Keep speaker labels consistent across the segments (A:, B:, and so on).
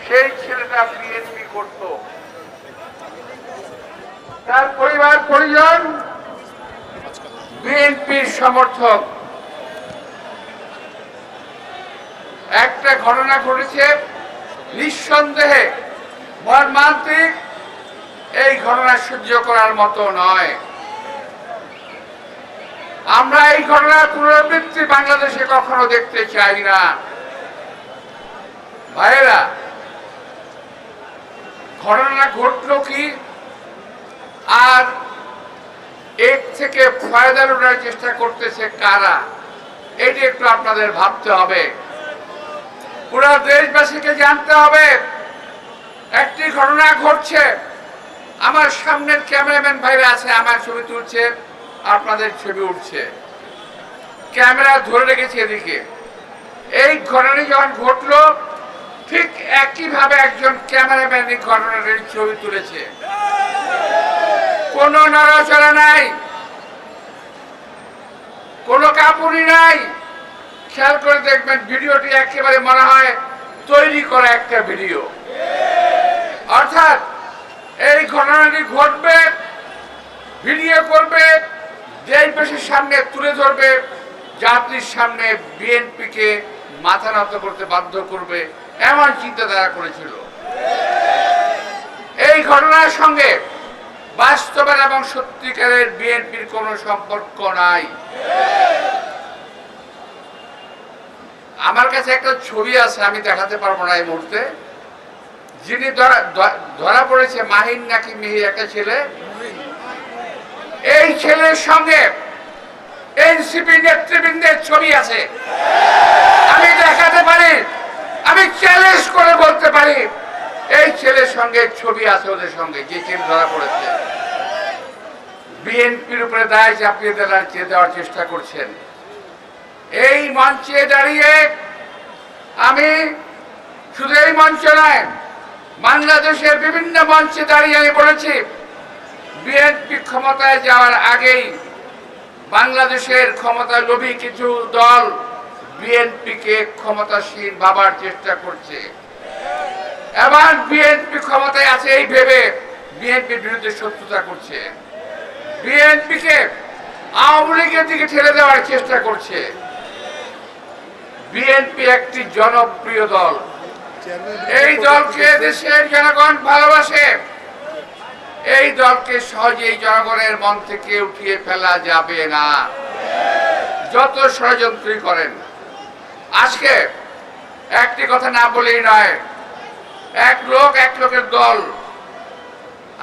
A: সেই ছেলেটা বিএনপি করত। তার পরিবার পরিজন বিএনপির সমর্থক। একটা ঘটনা ঘটেছে নিঃসন্দেহে মর্মান্তিক, এই ঘটনা সহ্য করার মতো নয়। আমরা এই ঘটনার পুনরাবৃত্তি বাংলাদেশে কখনো দেখতে চাই না। ভাইয়েরা, ঘটনা ঘটলো কি আর এর থেকে ফায়দা লুটার চেষ্টা করতেছে কারা, এটি একটু আপনাদের ভাবতে হবে। পুরো দেশবাসীকে জানতে হবে একটি ঘটনা ঘটছে। আমার সামনের ক্যামেরাম্যান ভাইরা আছে, আমার ছবি তুলছে, আপনাদের ছবি উঠছে, ক্যামেরা ধরে রেখেছে এদিকে। এই ঘটনাটি যখন ঘটলো ঠিক একইভাবে একজন ক্যামেরাম্যান এই ঘটনাটির ছবি তুলেছে। কোনো নড়াচড়া নাই, কোনো কাপুনি নাই। খেয়াল করে দেখবেন ভিডিওটি একেবারে মনে হয় তৈরি করা একটা ভিডিও। অর্থাৎ এই ঘটনাটি ঘটবে, ভিডিও করবে, দেশবাসীর সামনে তুলে ধরবে, জাতির সামনে বিএনপিকে মাথা নত করতে বাধ্য করবে, এমন চিন্তাধারা করেছিল। এই ঘটনার সঙ্গে বাস্তবের এবং সত্যিকারের বিএনপির কোনো সম্পর্ক নাই। আমার কাছে একটা ছবি আছে, আমি দেখাতে পারবো না এই মুহূর্তে। যিনি ধরা পড়েছে, মাহিন নাকি মিহির একটা ছেলে, এই ছেলের সঙ্গে এনসিপি নেতৃবৃন্দের ছবি আছে। আমি দেখাতে পারি, আমি চ্যালেঞ্জ করে বলতে পারি, এই ছেলের সঙ্গে ছবি আছে ওদের সঙ্গে, যে ছেলে ধরা পড়েছে। বিএনপির উপরে দায় চাপিয়ে দেওয়ার চেষ্টা করছেন। এই মঞ্চে দাঁড়িয়ে আমি শুধু এই মঞ্চ নয়, বাংলাদেশের বিভিন্ন মঞ্চে দাঁড়িয়ে আমি বলেছি, বিএনপি ক্ষমতায় যাওয়ার আগেই বাংলাদেশের ক্ষমতা লোভী কিছু দল বিএনপিকে ক্ষমতাসীন ভাবার চেষ্টা করছে। এবার বিএনপি ক্ষমতায় আছে এই ভেবে বিএনপির বিরুদ্ধে শত্রুতা করছে, বিএনপিকে আওয়ামী লীগের দিকে ঠেলে দেওয়ার চেষ্টা করছে। বিএনপি একটি জনপ্রিয় দল, এই দলকে দেশের জনগণ ভালোবাসে। এই দলকে সহজেই জনগণের মন থেকে উঠিয়ে ফেলা যাবে না, যত ষড়যন্ত্রই করেন। আজকে একটি কথা না বলেই নয়, এক লোকের দল,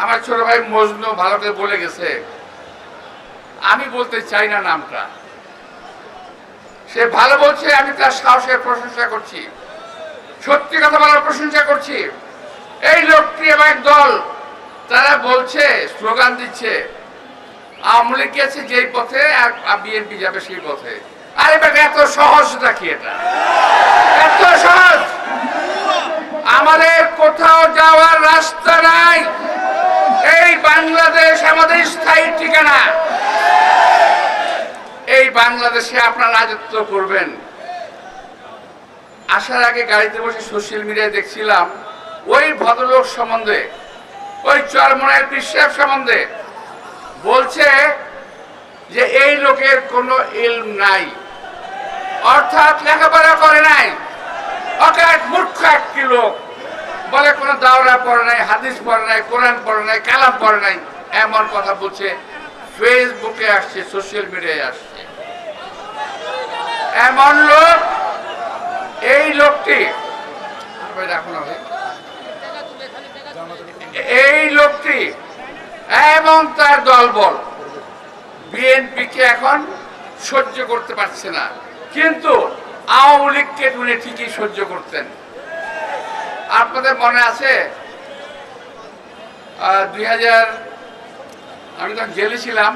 A: আমার ছোট ভাই মজনু ভালো করে বলে গেছে, আমি বলতে চাই না নামটা, সে ভালো বলছে, আমি তার সাহসের প্রশংসা করছি, সত্যি কথা বলার প্রশংসা করছি। এই লোকটি এবং এক দল, তারা বলছে, স্লোগান দিচ্ছে, আওয়ামী লীগ গেছে যেই পথে আর বিএনপি যাবে সেই পথে। আরে বেটা, এত সহজ নাকি এটা? এত সহজ? আমাদের কোথাও যাওয়ার রাস্তা নাই। এই বাংলাদেশ আমাদের স্থায়ী ঠিকানা। এই বাংলাদেশে আপনারা রাজত্ব করবেন। আসার আগে গাড়িতে বসে সোশ্যাল মিডিয়ায় দেখছিলাম ওই ভদ্রলোক সম্বন্ধে, ওই চরমনায়ের পীর সম্বন্ধে বলছে যে এই লোকের কোনো ইলম নাই, অর্থাৎ লেখাপড়া করে নাই, অকাট মূর্খ একটি লোক। বলে কোনো দাওরা পড়ে নাই, হাদিস পড়ে নাই, কোরআন পড়ে নাই, কালাম পড়ে নাই, এমন কথা বলছে। ফেসবুকে আসছে, সোশ্যাল মিডিয়ায় আসছে। এমন লোক, এই লোকটি, এই লোকটি এবং তার দলবল বিএনপিকে এখন সহ্য করতে পারছে না, কিন্তু আওয়ামী লীগকে উনি ঠিকই সহ্য করতেন। আপনাদের মনে আছে 2000, আমি তখন জেলে ছিলাম,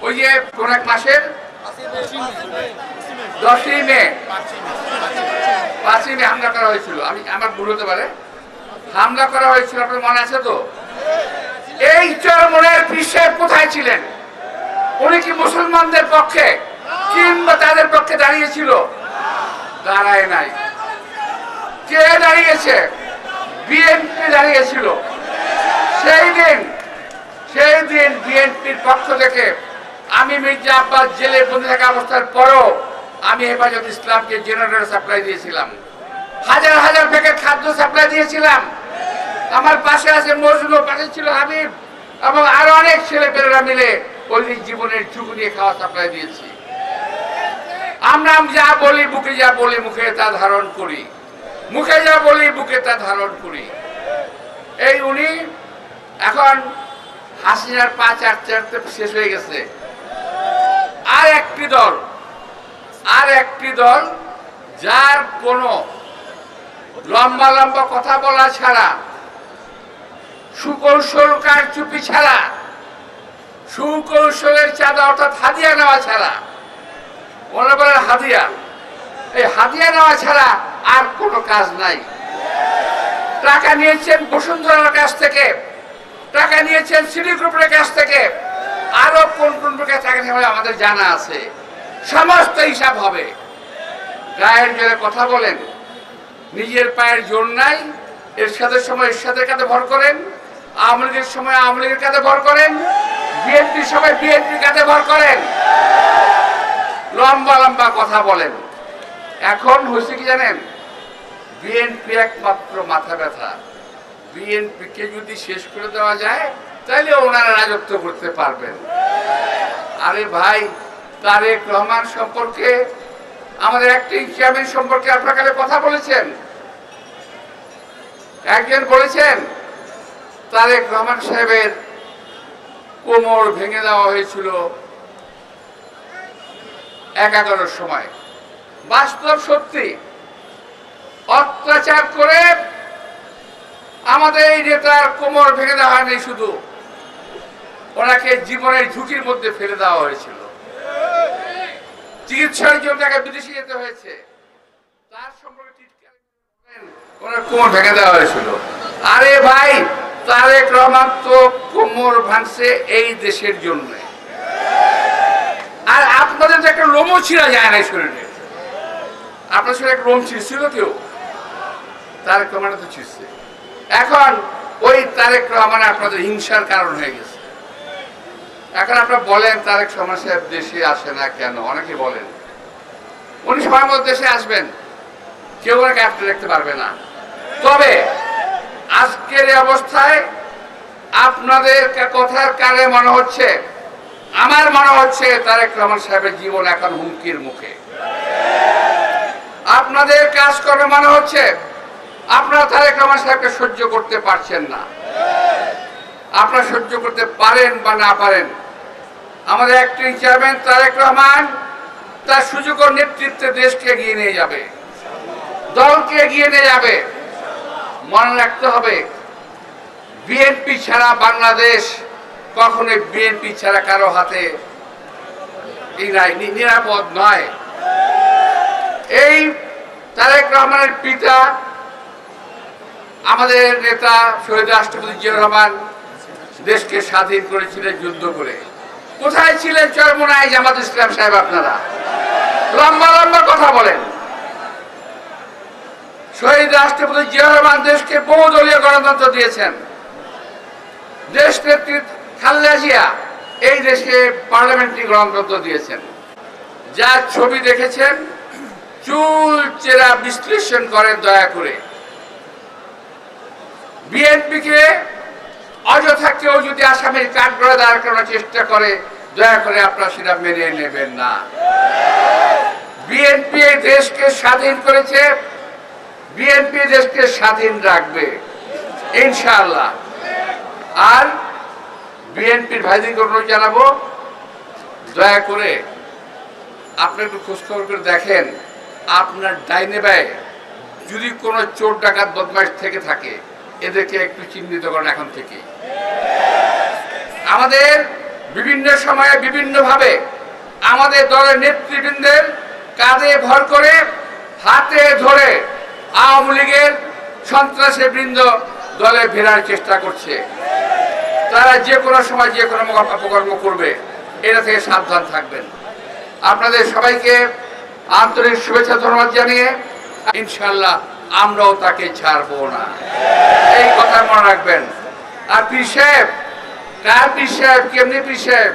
A: ওই যে কোন এক মাসের 10ই মে 5ই মে হামলা করা হয়েছিল, আমার ভুল হতে পারে, হামলা করা হয়েছিল, আপনার মনে আছে তো? এই চরমনায়ের পীর সাহেব কোথায় ছিলেন? উনি কি মুসলমানদের পক্ষে কিংবা তাদের পক্ষে দাঁড়িয়েছিল? দাঁড়ায় নাই। কে দাঁড়িয়েছে? বিএনপি দাঁড়িয়েছিল। সেই দিন বিএনপির পক্ষ থেকে আমি মির্জা আব্বাস জেলে বন্দী থাকা অবস্থার পরও আমি হেফাজত ইসলামকে জেনারেটর সাপ্লাই দিয়েছিলাম, হাজার হাজার প্যাকেট খাদ্য সাপ্লাই দিয়েছিলাম। আমার পাশে আছে মজনু, পাশে ছিল হাবিব এবং আরো অনেক ছেলেপেলেরা মিলে ওই জীবনের ঝুঁকি নিয়ে খাওয়া সাপ্লাই দিয়েছি। আমরা যা বলি বুকে যা বলি মুখে তা ধারণ করি, মুখে যা বলি বুকে তা ধারণ করি। এই উনি এখন হাসিনার পা চাটতে শেষ হয়ে গেছে। আর একটি দল যার কোনো লম্বা লম্বা কথা বলা ছাড়া, সুকৌশল কারচুপি ছাড়া, সুকৌশলের চাঁদা অর্থাৎ হাদিয়া নেওয়া ছাড়া, মনে বলেন হাদিয়া, এই হাদিয়া নেওয়া ছাড়া আর কোনো কাজ নাই। টাকা নিয়েছেন বসুন্ধরার কাছ থেকে, টাকা নিয়েছেন সিটি গ্রুপের কাছ থেকে, আরো কোন কোন প্রকার টাকা নিয়ে আমাদের জানা আছে, সমস্ত হিসাব হবে। গায়ের জোরে কথা বলেন, নিজের পায়ের জোর নাই, এরশাদের সময় এরশাদের কাঁধে ভর করেন, আওয়ামী লীগের সময় আওয়ামী লীগের কাঁধে ভর করেন, বিএনপির সময় বিএনপির কাঁধে ভর করেন, লম্বা লম্বা কথা বলেন। এখন হয়েছে কি জানেন, বিএনপি একমাত্র মাথা ব্যথা। বিএনপিকে যদি শেষ করে দেওয়া যায় তাহলে ওনারা রাজত্ব করতে পারবেন। আরে ভাই, তারেক রহমান সম্পর্কে, আমাদের অ্যাক্টিং চেয়ারম্যান সম্পর্কে আপনার কাছে কথা বলেছেন, একজন বলেছেন তারেক রহমান সাহেবের কোমর ভেঙে দেওয়া হয়েছিল 11-র সময়। বাস্তব সত্যি, অত্যাচার করে আমাদের এই নেতার কোমর ভেঙে দেওয়া হয়নি, শুধু ওনাকে জীবনের ঝুঁকির মধ্যে ফেলে দেওয়া হয়েছিল। চিকিৎসার জন্য তাকে বিদেশে যেতে হয়েছে, তার সম্পর্কে ওনার কোমর ভেঙে দেওয়া হয়েছিল। আরে ভাই, তারেক রহমান তো কোমর ভাঙছে এই দেশের জন্য, আর আপনাদের তো একটা লোমও ছিঁড়া যায় না শরীরে। আপনার শরীরে একটা লোম ছিঁড়ছিল কেউ? তারেক রহমান তো ছিঁড়ছে। এখন ওই তারেক রহমান আপনাদের হিংসার কারণ হয়ে গেছে। এখন আপনারা বলেন তারেক রহমান সাহেব দেশে আসে না কেন? অনেকে বলেন উনি সময় মতো দেশে আসবেন, কেউ ওনাকে আটকে রাখতে পারবে না। তবে আজকের এই অবস্থায় আপনাদের কথার কানে মনে হচ্ছে, আমার মনে হচ্ছে তারেক রহমান সাহেবের জীবন এখন হুমকির মুখে। আপনাদের কাজ করে মনে হচ্ছে আপনারা তারেক রহমান সাহেবকে সহ্য করতে পারছেন না। আপনারা সহ্য করতে পারেন বা না পারেন, আমাদের অ্যাক্টিং চেয়ারম্যান তারেক রহমান তার সুযোগ ও নেতৃত্বে দেশকে এগিয়ে নিয়ে যাবে, দলকে এগিয়ে নিয়ে যাবে। মনে রাখতে হবে, বিএনপি ছাড়া বাংলাদেশ কখনোই বিএনপি ছাড়া কারো হাতে নিরাপদ নয়। এই তারেক রহমানের পিতা আমাদের নেতা শহীদ রাষ্ট্রপতি জিয়াউর রহমান দেশকে স্বাধীন করেছিলেন যুদ্ধ করে। কোথায় ছিলেন চরমোনাই জামাত ইসলাম সাহেব? আপনারা লম্বা লম্বা কথা বলেন। শহীদ রাষ্ট্রপতি জিয়াউর রহমান দেশকে বহুদলীয় গণতন্ত্র দিয়েছেন। দেশ নেত্রী খালেদা জিয়া এই দেশকে পার্লামেন্টারি গণতন্ত্র দিয়েছেন। যা ছবি দেখেছেন চুল চেরা বিশ্লেষণ করেন দয়া করে। বিএনপিকে অযথা কেউ যদি আসামির কাঠগড়ায় দাঁড় করানোর চেষ্টা করে, দয়া করে আপনারা সেটা মেনে নেবেন না। বিএনপি দেশকে স্বাধীন করেছে, বিএনপি দেশকে স্বাধীন রাখবে ইনশাআল্লাহ। আর বিএনপির ভাইদেরকে অনুরোধ জানাবো, দয়া করে আপনি একটু খোঁজখবর করে দেখেন আপনার ডাইনে বায়ে যদি কোনো চোর ডাকাত বদমাইশ থেকে থাকে, এদেরকে একটু চিহ্নিত করেন এখন থেকে। আমাদের বিভিন্ন সময়ে বিভিন্নভাবে আমাদের দলের নেতৃবৃন্দের কাঁধে ভর করে হাতে ধরে আওয়ামী লীগের সন্ত্রাসী বৃন্দ দলে ফেরার চেষ্টা করছে। তারা যে কোনো সময় যে কোনো অপকর্ম করবে, এটা থেকে সাবধান থাকবেন। আপনাদের সবাইকে আন্তরিক শুভেচ্ছা ধন্যবাদ জানিয়ে ইনশাআল্লাহ আমরাও তাকে ছাড়বো না। এই কথা মনে রাখবেন। আর পীর সাহেব, কার পীর সাহেব, কেমনি পীর সাহেব?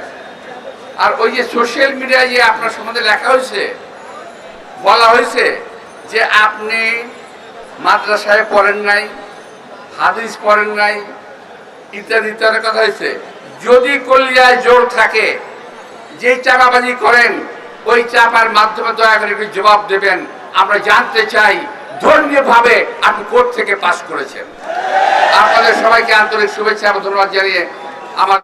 A: আর ওই যে সোশ্যাল মিডিয়ায় যে আপনার সম্বন্ধে লেখা হয়েছে, বলা হয়েছে যে আপনি মাদ্রাসায় পড়েন নাই, হাদিস পড়েন নাই, ইত্যাদি ইত্যাদি কথা হয়েছে। যদি কলিয়ায় জোর থাকে, যে চাপাবাজি করেন ওই চাপার মাধ্যমে দয়া করে একটু জবাব দেবেন। আমরা জানতে চাই ধর্মীয়ভাবে আপনি কোর্ট থেকে পাস করেছেন। আপনাদের সবাইকে আন্তরিক শুভেচ্ছা এবং ধন্যবাদ জানিয়ে আমার